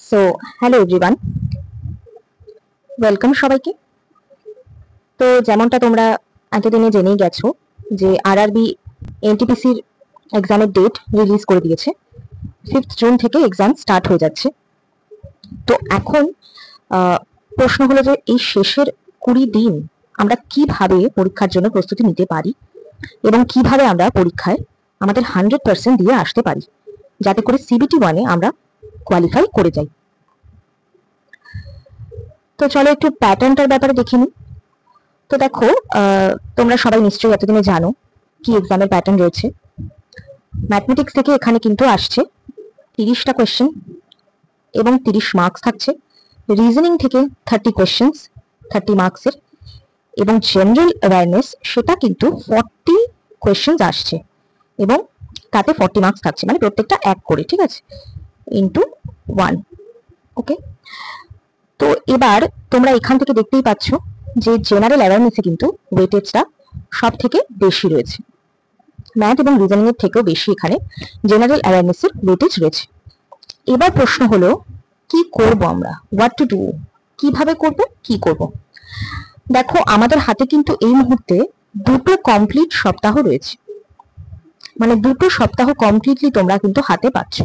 So hello everyone, welcome সবাইকে। তো যেমনটা তোমরা এতদিনে জেনেই গেছো যে আরআরবি এনটিপিসির এক্সামের ডেট রিলিজ করে দিয়েছে। 5th জুন থেকে এক্সাম স্টার্ট হয়ে যাচ্ছে। তো এখন প্রশ্ন হলো যে এই শেষের 20 দিন আমরা কিভাবে পরীক্ষার জন্য প্রস্তুতি নিতে পারি এবং কিভাবে আমরা পরীক্ষায় আমাদের 100% দিয়ে আসতে পারি, যাতে করে সিবিটি 1-এ আমরা কোয়ালিফাই করে যাই। তো চলো একটু প্যাটার্নটার ব্যাপারে দেখে নিই। তো দেখো, তোমরা সবাই নিশ্চয়ই এতদিনে জানো কি এক্সামের প্যাটার্ন রয়েছে। ম্যাথমেটিক্স থেকে এখানে কিন্তু আসছে 30টা কোয়েশ্চেন এবং 30 মার্কস থাকছে। রিজনিং থেকে 30 কোয়েশ্চেন্স 30 মার্কসের, এবং জেনারেল অ্যাওয়ারনেস সেটা কিন্তু 40 কোয়েশ্চেন্স আসছে এবং তাতে 40 মার্কস থাকছে, মানে প্রত্যেকটা এক করে, ঠিক আছে, ইন্টু 1। ওকে, তো এবার তোমরা এখান থেকে দেখতেই পাচ্ছ যে জেনারেল অ্যাওয়ারনেসে কিন্তু ওয়েটেজটা সব থেকে বেশি রয়েছে। ম্যাথ এবং রিজনিং এর থেকেও বেশি এখানে জেনারেল অ্যাওয়ারনেসের ওয়েটেজ রয়েছে। এবার প্রশ্ন হলো কি করব আমরা, হোয়াট টু ডু, কিভাবে করব, কি করব। দেখো, আমাদের হাতে কিন্তু এই মুহূর্তে দুটো কমপ্লিট সপ্তাহ রয়েছে, মানে দুটো সপ্তাহ কমপ্লিটলি তোমরা কিন্তু হাতে পাচ্ছ।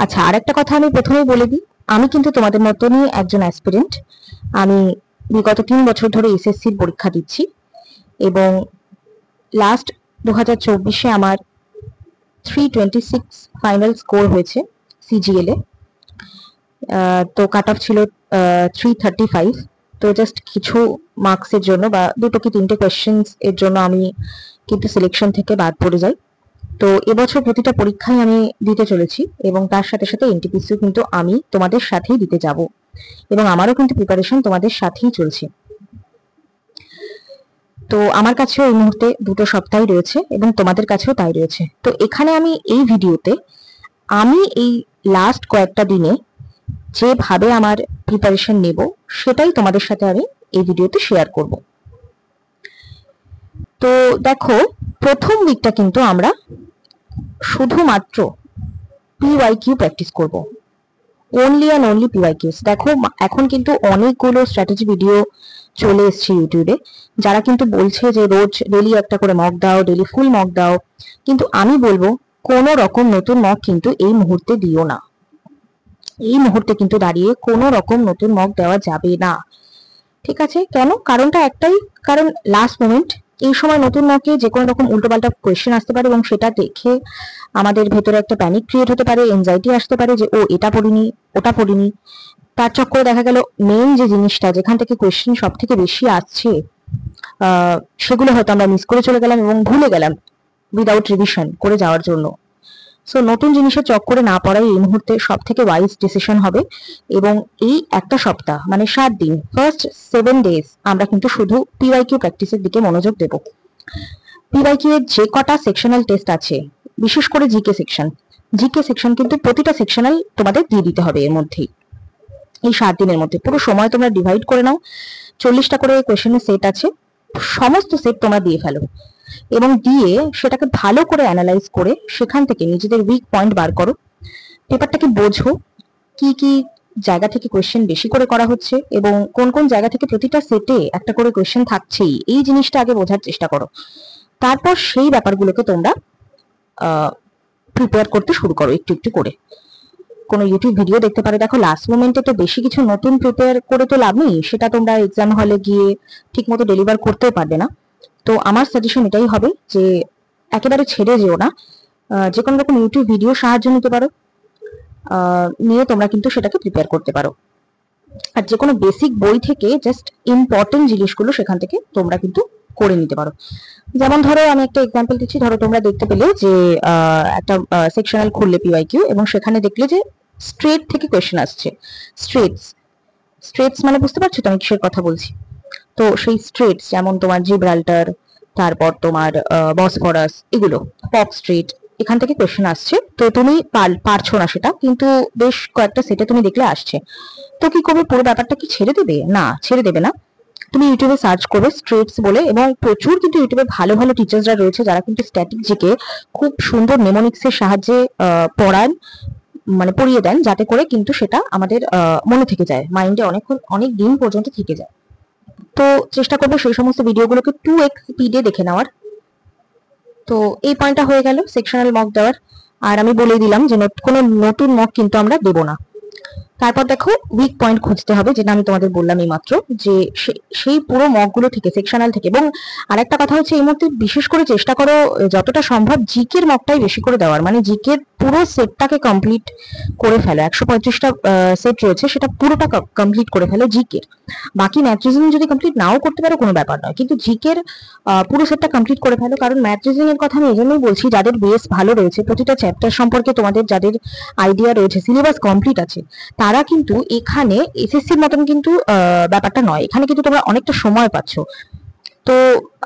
আচ্ছা, আর একটা কথা আমি প্রথমেই বলে দিই, আমি কিন্তু তোমাদের মতনই একজন অ্যাসপিরেন্ট। আমি বিগত 3 বছর ধরে এসএসসির পরীক্ষা দিচ্ছি এবং লাস্ট 2024-এ আমার 326 ফাইনাল স্কোর হয়েছে সিজিএল এ। তো কাট অফ ছিল 335। তো জাস্ট কিছু মার্কসের জন্য বা দুটো কি তিনটে কোয়েশ্চেন্স এর জন্য আমি কিন্তু সিলেকশন থেকে বাদ পড়ে যাই। তো এবছর প্রতিটা পরীক্ষায় আমি দিতে চলেছি এবং তার সাথে সাথে এনটিপিসিও কিন্তু আমি তোমাদের সাথেই দিতে যাব এবং আমারও কিন্তু প্রিপারেশন তোমাদের সাথেই চলছে। তো আমার কাছেও এই মুহূর্তে দুটো সপ্তাহই রয়েছে এবং তোমাদের কাছেও তাই রয়েছে। তো এখানে আমি এই ভিডিওতে আমি এই লাস্ট কয়েকটা দিনে যেভাবে আমার প্রিপারেশন নেব সেটাই তোমাদের সাথে আমি এই ভিডিওতে শেয়ার করব। তো দেখো, প্রথম উইকটা কিন্তু আমরা শুধুমাত্র পিওয়াইকিউ প্র্যাকটিস করব, অনলি অ্যান্ড অনলি পিওয়াইকিউস। দেখো, এখন কিন্তু অনেকগুলো স্ট্র্যাটেজি ভিডিও চলে এসছে ইউটিউবে, যারা কিন্তু বলছে যে রোজ ডেলি একটা করে মক দাও, ডেলি ফুল মক দাও, কিন্তু আমি বলবো কোনো রকম নতুন মক কিন্তু এই মুহূর্তে দিও না। এই মুহূর্তে কিন্তু দাঁড়িয়ে কোনো রকম নতুন মক দেওয়া যাবে না, ঠিক আছে? কেন? কারণটা একটাই, কারণ লাস্ট মোমেন্ট, এই সময় নতুন মকে যে কোনো রকম উল্টোপাল্টা কোয়েশ্চেন আসতে পারে এবং সেটা দেখে আমাদের ভেতরে একটা প্যানিক ক্রিয়েট হতে পারে, এনজাইটি আসতে পারে যে ও এটা পড়িনি, ওটা পড়িনি। তার চক্করে দেখা গেল মেইন যে জিনিসটা যেখান থেকে কোয়েশ্চেন সব থেকে বেশি আসছে সেগুলো হয়তো আমরা মিস করে চলে গেলাম এবং ভুলে গেলাম উইদাউট রিভিশন করে যাওয়ার জন্য। সো নতুন জিনিসের চক্করে না পড়াই এই মুহূর্তে সব থেকে ওয়াইজ ডিসিশন হবে। এবং এই একটা সপ্তাহ মানে 7 দিন, ফার্স্ট 7 ডেজ আমরা কিন্তু শুধু পিওয়াইকিউ প্র্যাকটিসের দিকে মনোযোগ দেব। পিওয়াইকিউ এর যে কটা সেকশনাল টেস্ট আছে, বিশেষ করে জিকে সেকশন কিন্তু প্রতিটা সেকশনাল তোমাদের দিয়ে দিতে হবে এর মধ্যেই। এই 7 দিনের মধ্যে পুরো সময় তোমরা ডিভাইড করে নাও, 40টা করে কোয়েশ্চেনের সেট আছে, সমস্ত সেট তোমরা দিয়ে ফেলো এবং দিয়ে সেটাকে ভালো করে অ্যানালাইজ করে সেখান থেকে নিজেদের উইক পয়েন্ট বার করো। পেপারটাকে বোঝো কি কি জায়গা থেকে কোয়েশ্চেন বেশি করে করা হচ্ছে এবং কোন কোন জায়গা থেকে প্রতিটা সেটে একটা করে কোয়েশ্চেন থাকছেই, এই জিনিসটা আগে বোঝার চেষ্টা করো। তারপর সেই ব্যাপারগুলোকে তোমরা প্রিপেয়ার করতে শুরু করো একটু একটু করে। কোনো ইউটিউব ভিডিও দেখতে পারে। দেখো, লাস্ট মোমেন্টে তো বেশি কিছু নতুন প্রিপেয়ার করে তো লাভ নেই, সেটা তোমরা এক্সাম হলে গিয়ে ঠিক মতো ডেলিভার করতেও পারবে না। তো আমার সাজেশন এটাই হবে যে একেবারে ছেড়ে যেও না, যে কোনো রকম ইউটিউব ভিডিও সাহায্য নিতে পারো, নিয়ে তোমরা কিন্তু সেটাকে প্রিপেয়ার করতে পারো। আর যে কোনো বেসিক বই থেকে জাস্ট ইম্পর্টেন্ট জিনিসগুলো সেখান থেকে তোমরা কিন্তু করে নিতে পারো। যেমন ধরো, আমি একটা এক্সাম্পল দিচ্ছি। ধরো তোমরা দেখতে পেলে যে একটা সেকশনাল খুললে পিওয়াইকিউ এবং সেখানে দেখলে যে স্ট্রেট থেকে কোয়েশ্চেন আসছে। স্ট্রেটস মানে বুঝতে পারছো তো আমি কিসের কথা বলছি? তো সেই স্ট্রেটস যেমন তোমার জিব্রাল্টার, তারপর তোমার বসফরাস, এগুলো পপ স্ট্রেট, এখান থেকে কোয়েশ্চেন আসছে। তো তুমি পারছো না সেটা, কিন্তু বেশ কয়েকটা সেটে তুমি দেখলে আসছে। তো কি করবে, পুরো ব্যাপারটা কি ছেড়ে দেবে? না, ছেড়ে দেবে না। তুমি ইউটিউবে সার্চ করবে স্ট্রেটস বলে, এবং প্রচুর কিন্তু ইউটিউবে ভালো ভালো টিচার্সরা রয়েছে যারা কিন্তু স্ট্যাটিক জিকে খুব সুন্দর নেমোনিক্সের সাহায্যে পড়ান, মানে পড়িয়ে দেন, যাতে করে কিন্তু সেটা আমাদের মনে থেকে যায়, মাইন্ডে অনেক দিন পর্যন্ত থেকে যায়। তো চেষ্টা করবো সেই সমস্ত ভিডিওগুলোকে 2x স্পিডে দেখে নেওয়ার। তো এই পয়েন্টটা হয়ে গেল সেকশনাল মক দেওয়ার। আর আমি বলে দিলাম যে কোনো নতুন মক কিন্তু আমরা দেবো না। তারপর দেখো উইক পয়েন্ট খুঁজতে হবে, যেটা আমি তোমাদের বললাম এই মাত্র, যে সেই পুরো মকগুলো থেকে, সেকশনাল থেকে। এবং আরেকটা কথা হচ্ছে, এই মুহূর্তে বিশেষ করে চেষ্টা করো যতটা সম্ভব জিকের মকটাই বেশি করে দেওয়ার, মানে জিকের পুরো সেটটাকে কমপ্লিট করে ফেলো। 135টা সেট রয়েছে, সেটা পুরোটা কমপ্লিট করে ফেলো জিকের। বাকি ম্যাথ রিজনিং যদি কমপ্লিট নাও করতে পারো কোনো ব্যাপার নয়, কিন্তু জিকের পুরো সেটটা কমপ্লিট করে ফেলো। কারণ ম্যাথ রিজনিং এর কথা আমি এই জন্যই বলছি, যাদের বেস ভালো রয়েছে, প্রতিটা চ্যাপ্টার সম্পর্কে তোমাদের যাদের আইডিয়া রয়েছে, সিলেবাস কমপ্লিট আছে, তারা কিন্তু এখানে এসএসসির মতন কিন্তু ব্যাপারটা নয়। এখানে কিন্তু তোমরা অনেকটা সময় পাচ্ছ। তো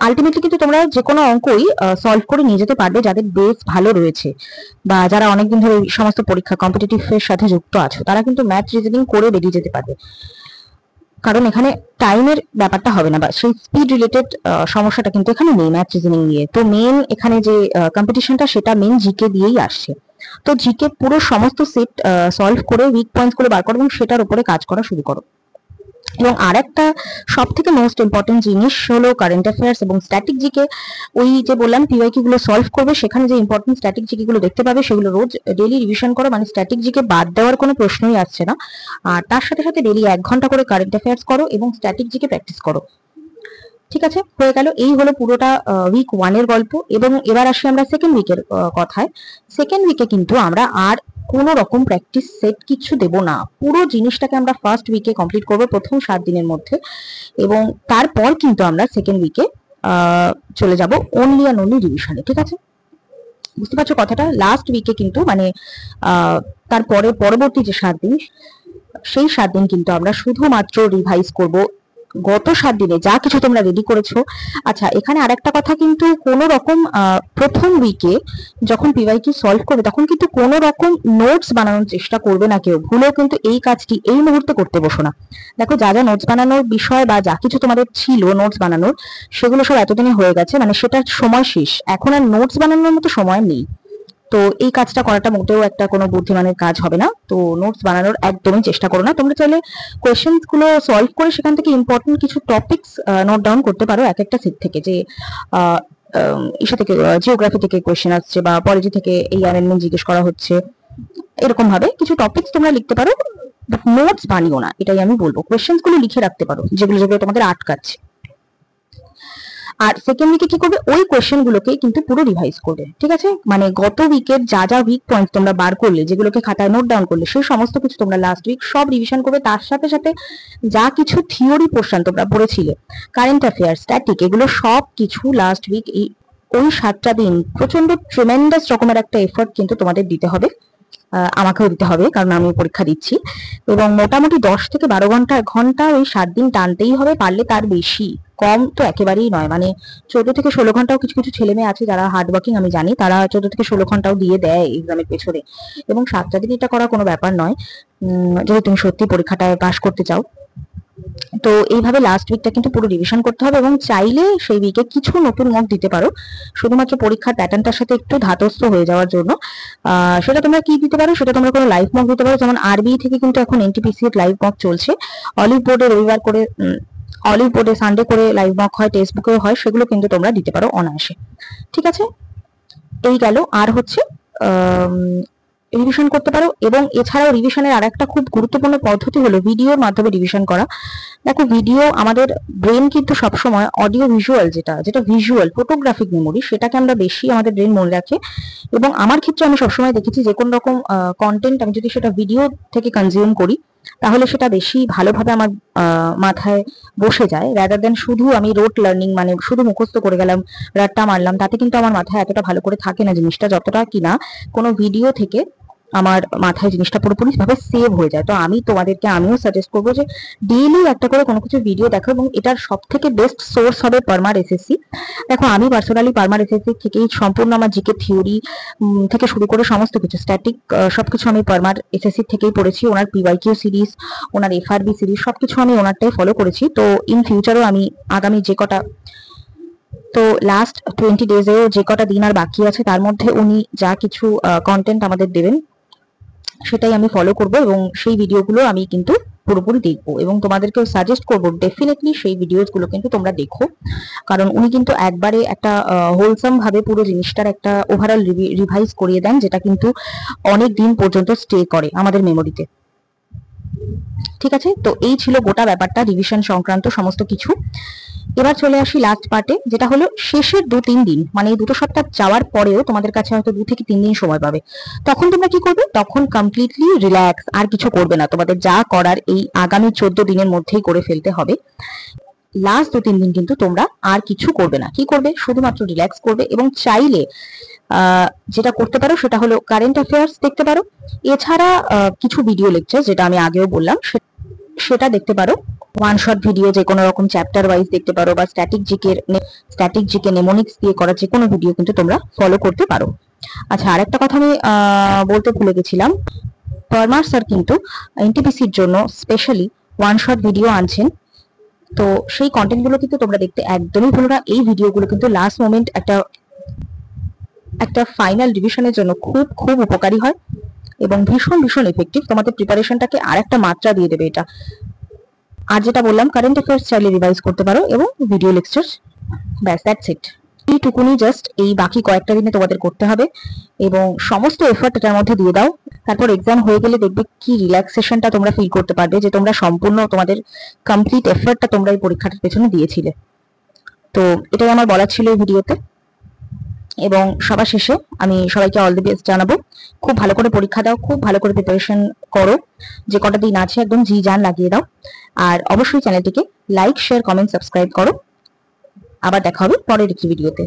আলটিমেটলি কিন্তু তোমরা যে কোনো অঙ্কই সলভ করে নিয়ে যেতে পারবে, যাদের বেস ভালো রয়েছে বা যারা অনেকদিন ধরে এই সমস্ত পরীক্ষা কম্পিটিটিভ এর সাথে যুক্ত আছো, তারা কিন্তু ম্যাথ রিজনিং করে বেরিয়ে যেতে পারবে। কারণ এখানে টাইমের ব্যাপারটা হবে না, বা সেই স্পিড রিলেটেড সমস্যাটা কিন্তু এখানে নেই ম্যাথ রিজনিং নিয়ে। তো মেন এখানে যে কম্পিটিশনটা, সেটা মেন জিকে দিয়েই আসছে। তো জিকে পুরো সমস্ত সেট সলভ করে উইক পয়েন্টস গুলো বার করো এবং সেটার উপরে কাজ করা শুরু করো। এবং আরেকটা সব থেকে মোস্ট ইম্পর্টেন্ট জিনিস হলো কারেন্ট অ্যাফেয়ার্স এবং স্ট্যাটিক জিকে। ওই যে বললাম পিওয়াইকিউ গুলো সলভ করবে, সেখানে যে ইম্পর্টেন্ট স্ট্যাটিক জিকে গুলো দেখতে পাবে, সেগুলো রোজ ডেইলি রিভিশন করো। মানে স্ট্যাটিক জিকে বাদ দেওয়ার কোনো প্রশ্নই আসছে না। আর তার সাথে সাথে ডেইলি 1 ঘন্টা করে কারেন্ট অ্যাফেয়ার্স করো এবং স্ট্যাটিক জিকে প্র্যাকটিস করো। ঠিক আছে, হয়ে গেল। এই হলো পুরোটা উইক 1 এর গল্প। এবং এবার আসি আমরা সেকেন্ড উইকের কথায়। সেকেন্ড উইকে কিন্তু আমরা আর কোনো রকম প্র্যাকটিস সেট কিছু দেব না। পুরো জিনিসটাকে আমরা ফার্স্ট উইকে কমপ্লিট করবো, প্রথম 7 দিনের মধ্যে। এবং তারপর কিন্তু আমরা সেকেন্ড উইকে চলে যাব অনলি অ্যান্ড অনলি রিভিশনে। ঠিক আছে, বুঝতে পারছো কথাটা? লাস্ট উইকে কিন্তু মানে তারপরে পরবর্তী যে 7 দিন, সেই 7 দিন কিন্তু আমরা শুধুমাত্র রিভাইজ করব গত 7 দিনে যা কিছু তোমরা রেডি করেছো। আচ্ছা, এখানে আরেকটা কথা, কিন্তু কোনো রকম প্রথম উইকে যখন পিওয়াইকিউ সলভ করবে, তখন কিন্তু কোনো রকম নোটস বানানোর চেষ্টা করবে না কেউ। ভুলেও কিন্তু এই কাজটি এই মুহূর্তে করতে বসো না। দেখো, যা যা নোটস বানানোর বিষয় বা যা কিছু তোমাদের ছিল নোটস বানানোর, সেগুলো সব এতদিনে হয়ে গেছে, মানে সেটার সময় শেষ। এখন আর নোটস বানানোর মতো সময় নেই। তো এই কাজটা করাটা মোটেও একটা কোনো বুদ্ধিমানের কাজ হবে না। তো নোটস বানানোর একদমই চেষ্টা করো না। তোমরা চাইলে কোয়েশ্চেন্স গুলো সলভ করে সেখান থেকে ইম্পর্টেন্ট কিছু টপিকস নোট ডাউন করতে পারো এক একটা সেট থেকে, যে ইসা থেকে জিওগ্রাফি থেকে কোয়েশ্চেন আসছে বা পলিটি থেকে এই অ্যামেন্ডমেন্ট জিজ্ঞেস করা হচ্ছে, এরকম ভাবে কিছু টপিকস তোমরা লিখতে পারো। বাট নোটস বানিও না, এটাই আমি বলবো। কোয়েশ্চেন্স গুলো লিখে রাখতে পারো, যেগুলো যেগুলো তোমাদের আটকাচ্ছে। আর সেকেন্ড উইকে কি করবে, ওই কোয়েশ্চেন গুলোকে কিন্তু পুরো রিভাইজ করবে। ঠিক আছে, মানে গত উইকের যা যা উইক পয়েন্ট তোমরা বার করলে, যেগুলোকে খাতায় নোট ডাউন করলে, সেই সমস্ত কিছু তোমরা লাস্ট উইক সব রিভিশন করবে। তার সাথে সাথে যা কিছু থিওরি পোর্শন তোমরা পড়েছিলে, কারেন্ট অ্যাফেয়ার, স্ট্যাটিক, এগুলো সব কিছু লাস্ট উইক ওই 7টা দিন প্রচন্ড ট্রেমেন্ডাস রকমের একটা এফোর্ট কিন্তু তোমাদের দিতে হবে। আমাকেও দিতে হবে, কারণ আমি পরীক্ষা দিচ্ছি। এবং মোটামুটি 10 থেকে 12 ঘন্টা ওই 7 দিন টানতেই হবে, পারলে তার বেশি। কম তো একেবারেই নয়, মানে 14 থেকে 16 ঘন্টাও কিছু কিছু ছেলে মেয়ে আছে যারা হার্ড ওয়ার্কিং, আমি জানি, তারা 14 থেকে 16 ঘন্টাও দিয়ে দেয় এক্সামের পেছনে। এবং 7টা দিন এটা করা কোনো ব্যাপার নয়, যদি তুমি সত্যি পরীক্ষাটায় পাস করতে চাও। তো এইভাবে লাস্ট উইকটা কিন্তু পুরো রিভিশন করতে হবে। এবং চাইলে সেই উইকে কিছু নতুন মক দিতে পারো, শুধুমাত্র পরীক্ষার প্যাটার্নটার সাথে একটু ধাতস্থ হয়ে যাওয়ার জন্য। সেটা তোমরা কি দিতে পারো, সেটা তোমরা কোনো লাইভ মক দিতে পারো। যেমন আরবি থেকে কিন্তু এখন এনটিপিসি এর লাইভ মক চলছে। অলিভ বোর্ডে রবিবার করে, অলিভ বোর্ডে সানডে করে লাইভ মক হয়, টেক্সট বুকেও হয়, সেগুলো কিন্তু তোমরা দিতে পারো অনায়াসে। ঠিক আছে, এই গেল। আর হচ্ছে রিভিশন করতে পারো। এবং এছাড়াও রিভিশনের আরেকটা খুব গুরুত্বপূর্ণ পদ্ধতি হলো ভিডিওর মাধ্যমে রিভিশন করা। দেখো, ভিডিও, আমাদের ব্রেন কিন্তু সবসময় অডিও ভিজুয়াল, যেটা ভিজুয়াল ফটোগ্রাফিক মেমোরি, সেটাকে আমরা বেশি আমাদের ব্রেন মনে রাখে। এবং আমার ক্ষেত্রে আমি সবসময় দেখেছি, যে কোনো রকম কন্টেন্ট আমি যদি সেটা ভিডিও থেকে কনজিউম করি, তাহলে সেটা বেশি ভালোভাবে আমার মাথায় বসে যায়, রাদার দেন শুধু আমি রোট লার্নিং, মানে শুধু মুখস্থ করে গেলাম, রাট্টা মারলাম। তাতে কিন্তু আমার মাথায় এতটা ভালো করে থাকে না জিনিসটা, যতটা কিনা কোনো ভিডিও থেকে আমার মাথায় জিনিসটা পুরোপুরি ভাবে সেভ হয়ে যায়। তো আমিও সাজেস্ট করবো যে ডেইলি একটা করে কোনো কিছু ভিডিও দেখো। এবং এটার সব থেকে বেস্ট সোর্স হবে পারমার এসএসসি। দেখো, আমি পার্সোনালি পারমার এসএসসি থেকেই সম্পূর্ণ আমার জিকে থিওরি থেকে শুরু করে সমস্ত কিছু স্ট্যাটিক সবকিছু আমি পারমার এসএসসি থেকেই পড়েছি। ওনার পিওয়াইকিউ সিরিজ, ওনার এফআরবি সিরিজ, সবকিছু আমি ওনারটাই ফলো করেছি। তো ইন ফিউচারও আমি আগামী যে কটা, তো লাস্ট 20 ডেজেও যে কটা দিন আর বাকি আছে, তার মধ্যে উনি যা কিছু কন্টেন্ট আমাদের দেবেন, সেটাই আমি ফলো করব এবং সেই ভিডিওগুলো আমি কিন্তু পুরোপুরি দেখবো এবং তোমাদেরকেও সাজেস্ট করবো ডেফিনেটলি সেই ভিডিওসগুলো কিন্তু তোমরা দেখো, কারণ উনি কিন্তু একবারে একটা হোলসাম ভাবে পুরো জিনিসটার একটা ওভারঅল রিভাইজ করিয়ে দেন, যেটা কিন্তু অনেক দিন পর্যন্ত স্টে করে আমাদের মেমোরিতে। ঠিক আছে, তো এই ছিল গোটা ব্যাপারটা, রিভিশন সংক্রান্ত সমস্ত কিছু। এবার চলে আসি লাস্ট পার্টে, যেটা হলো শেষের 2-3 দিন, মানে এই 2 সপ্তাহ যাওয়ার পরেও তোমাদের কাছে হয়তো 2 থেকে 3 দিন সময় পাবে। তখন তোমরা কি করবে? তখন কমপ্লিটলি রিল্যাক্স, আর কিছু করবে না, তোমাদের যা করার এই আগামী 14 দিনের মধ্যেই করে ফেলতে হবে। লাস্ট 2-3 দিন কিন্তু তোমরা আর কিছু করবে না। কি করবে? শুধুমাত্র রিল্যাক্স করবে এবং চাইলে যেটা করতে পারো সেটা হলো কারেন্ট অ্যাফেয়ার্স দেখতে পারো, এছাড়া কিছু ভিডিও লেকচার যেটা আমি আগেও বললাম সেটা দেখতে পারো। ওয়ান শট ভিডিও যে কোনো রকম চ্যাপ্টার ওয়াইজ দেখতে পারো, বা স্ট্যাটিক জিকে নেমোনিক্স দিয়ে করা যে কোনো ভিডিও কিন্তু তোমরা ফলো করতে পারো। আচ্ছা, আরেকটা কথা আমি বলতে ভুলে গেছিলাম, পরমার স্যার কিন্তু এনটিপিসির জন্য স্পেশালি ওয়ান শট ভিডিও আনছেন। তো সেই কন্টেন্ট গুলো কিন্তু তোমরা দেখতে একদমই ভুলো না। এই ভিডিওগুলো কিন্তু লাস্ট মোমেন্ট একটা ফাইনাল রিভিশনের জন্য খুব খুব উপকারী হয় এবং ভীষণ ভীষণ এফেক্টিভ, তোমাদের প্রিপারেশনটাকে আর একটা মাত্রা দিয়ে দেবে এটা। আর যেটা বললাম, কারেন্ট অ্যাফেয়ার্স চাইলে রিভাইজ করতে পারো এবং ভিডিও লেকচার, ব্যাস দ্যাটস ইট। এইটুকুনি জাস্ট, এই বাকি কয়েকটা দিনে তোমাদের করতে হবে এবং সমস্ত এফর্ট এটার মধ্যে দিয়ে দাও। তারপর এক্সাম হয়ে গেলে দেখবে কি রিল্যাক্সেশনটা তোমরা ফিল করতে পারবে, যে তোমরা সম্পূর্ণ তোমাদের কমপ্লিট এফর্টটা তোমরা এই পরীক্ষাটার পেছনে দিয়েছিলে। তো এটাই আমার বলার ছিল এই ভিডিওতে, এবং সবার শেষে আমি সবাইকে অল দি বেস্ট জানাবো। খুব ভালো করে পরীক্ষা দাও, খুব ভালো করে প্রিপারেশন করো, যে কটা দিন আছে একদম জি জান লাগিয়ে দাও। আর অবশ্যই চ্যানেলটিকে লাইক, শেয়ার, কমেন্ট, সাবস্ক্রাইব করো। আবার দেখা হবে পরের একটি ভিডিওতে।